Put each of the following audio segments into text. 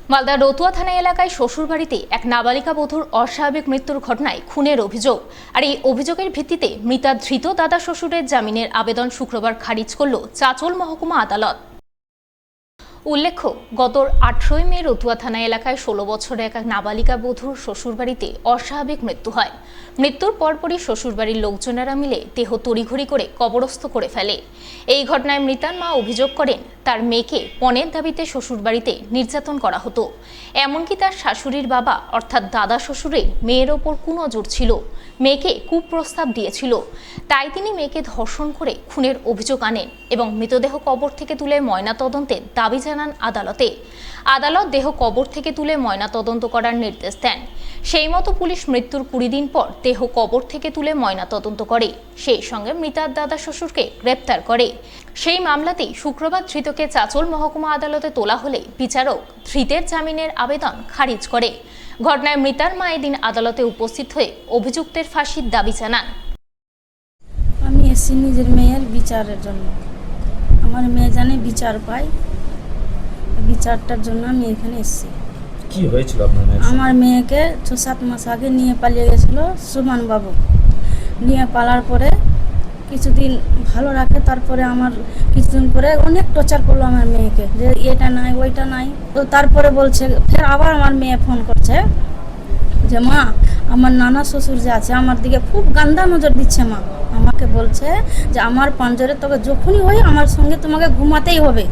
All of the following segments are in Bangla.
মালদার রতুয়া থানা এলাকায় শ্বশুরবাড়িতে এক নাবালিকা বধূর অস্বাভাবিক মৃত্যুর ঘটনায় খুনের অভিযোগ। আর এই অভিযোগের ভিত্তিতে মৃতা ধৃত দাদা শ্বশুরের জামিনের আবেদন শুক্রবার খারিজ করল চাচল মহকুমা আদালত। উল্লেখ্য, গত 18 মে রতুয়া থানা এলাকায় 16 বছরের এক নাবালিকা বধূর শ্বশুরবাড়িতে অস্বাভাবিক মৃত্যু হয়। মৃত্যুর পরপরই শ্বশুরবাড়ির লোকজনেরা মিলে দেহ তড়িঘড়ি করে কবরস্থ করে ফেলে। এই ঘটনায় মৃতার মা অভিযোগ করেন তার মেয়েকে পণের দাবিতে শ্বশুরবাড়িতে নির্যাতন করা হতো। এমনকি তার শাশুড়ির বাবা অর্থাৎ দাদা শ্বশুরের মেয়ের ওপর কুনজর ছিল, মেয়েকে কুপ্রস্তাব দিয়েছিল। তাই তিনি মেয়েকে ধর্ষণ করে খুনের অভিযোগ আনেন এবং মৃতদেহ কবর থেকে তুলে ময়নাতদন্তের দাবি জানান আদালতে। আদালত দেহ কবর থেকে তুলে ময়নাতদন্ত করার নির্দেশ দেন। সেই মতো পুলিশ মৃত্যুর 20 দিন পর দেহ কবর থেকে তুলে ময়নাতদন্ত করে, সেই সঙ্গে মৃতার দাদা শ্বশুরকে গ্রেপ্তার করে। সেই মামলাতেই শুক্রবার ধৃতকে চাচল মহকুমা আদালতে তোলা হলে বিচারক ধৃতের জামিনের আবেদন খারিজ করে। ঘটনায় মৃতার মা এদিন আদালতে উপস্থিত হয়ে অভিযুক্তের ফাঁসির দাবি জানান। আমি এসেছি নিজের মেয়ের বিচারের জন্য। আমার মেয়ে জানে বিচার পায়, বিচারটার জন্য আমি এখানে এসেছি। কি হয়েছিল আপনার মেয়ের? আমার মেয়েকে 6-7 মাস আগে নিয়ে পালিয়ে গেছিল সুমন বাবু। নিয়ে পালার পরে কিছুদিন ভালো রাখে, তারপরে আমার কিছুদিন পরে অনেক টর্চার করলো আমার মেয়েকে, যে এটা নাই ওইটা নাই। তো তারপরে বলছে, ফের আবার আমার মেয়ে ফোন করছে যে মা, আমার নানা শ্বশুর যে আছে আমার দিকে খুব গান্দা নজর দিচ্ছে। মা আমাকে বলছে যে আমার পাঞ্জরে তোকে যখনই হয় আমার সঙ্গে তোমাকে ঘুমাতেই হবে।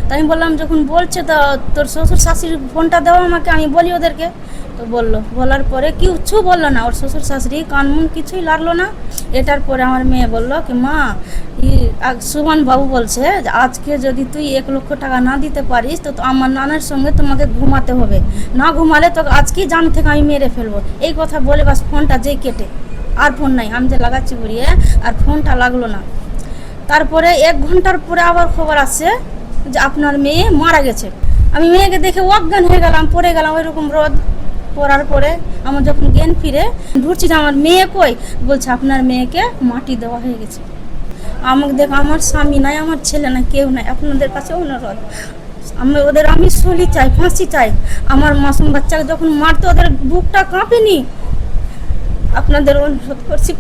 তাই আমি বললাম, যখন বলছে তো তোর শ্বশুর শাশুড়ির ফোনটা দেওয়া আমাকে, আমি বলি ওদেরকে। তো বলার পরে কিছু বললো না, ওর শ্বশুর শাশুড়ি কানমুন কিছুই লাগলো না। এটার পরে আমার মেয়ে বললো কি মা, সুমন বাবু বলছে যে আজকে যদি তুই 1 লক্ষ টাকা না দিতে পারিস তো আমার নানার সঙ্গে তোমাকে ঘুমাতে হবে, না ঘুমালে তোকে আজকেই জান থেকে আমি মেরে ফেলবো। এই কথা বলে বাস ফোনটা যেই কেটে, আর ফোন নাই। আমি যে লাগাচ্ছি ঘুরিয়ে, আর ফোনটা লাগলো না। তারপরে 1 ঘন্টার পরে আবার খবর আসছে যে আপনার মেয়ে মারা গেছে। আমি মেয়েকে দেখে অজ্ঞান হয়ে গেলাম, পড়ে গেলাম ওইরকম রোদ। পড়ার পরে আমার যখন জ্ঞান ফিরে ঢুকছি যে আমার মেয়ে কই, বলছে আপনার মেয়েকে মাটি দেওয়া হয়ে গেছে। আমাকে দেখো, আমার স্বামী নাই, আমার ছেলে নাই, কেউ নাই। আপনাদের কাছে অনুরোধ, আমি সলি চাই, ফাঁসি চাই। আমার মাসুম বাচ্চাকে যখন মারতে ওদের বুকটা কাঁপেনি। আপনাদের অনুরোধ করছি,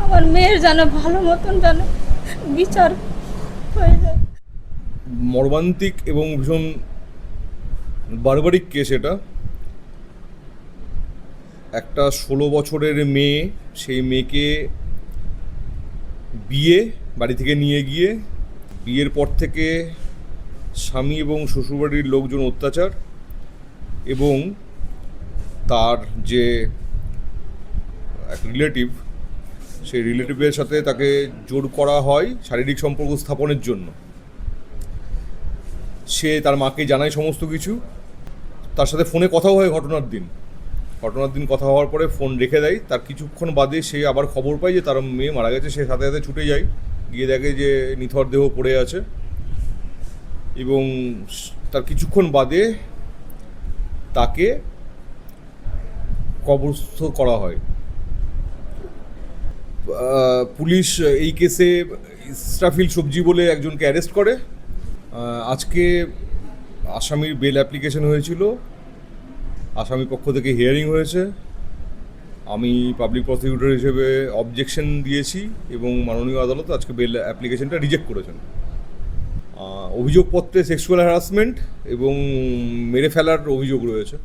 আমার মেয়ের যেন ভালো মতন যেন বিচার হয়ে যায়। মর্মান্তিক এবং ভীষণ বারবারিক কেস এটা। একটা 16 বছরের মেয়ে, সেই মেয়েকে বাড়ি থেকে নিয়ে গিয়ে বিয়ের পর থেকে স্বামী এবং শ্বশুরবাড়ির লোকজন অত্যাচার এবং তার যে এক রিলেটিভ, সেই রিলেটিভের সাথে তাকে জোর করা হয় শারীরিক সম্পর্ক স্থাপনের জন্য। সে তার মাকে জানায় সমস্ত কিছু। তার সাথে ফোনে কথাও হয় ঘটনার দিন কথা হওয়ার পরে ফোন রেখে দেয়। তার কিছুক্ষণ বাদে সে আবার খবর পায় যে তার মেয়ে মারা গেছে। সে সাথে সাথে ছুটে যায়, গিয়ে দেখে যে নিথর দেহ পড়ে আছে এবং তার কিছুক্ষণ বাদে তাকে কবরস্থ করা হয়। পুলিশ এই কেসে ইসরাফিল সবজি বলে একজনকে অ্যারেস্ট করে। আজকে আসামির বেল অ্যাপ্লিকেশন হয়েছিল, আসামি পক্ষ থেকে হিয়ারিং হয়েছে। আমি পাবলিক প্রসিকিউটর হিসেবে অবজেকশন দিয়েছি এবং মাননীয় আদালত আজকে বেল অ্যাপ্লিকেশনটা রিজেক্ট করেছেন। অভিযোগপত্রে সেক্সুয়াল হ্যারাসমেন্ট এবং মেরে ফেলার অভিযোগ রয়েছে।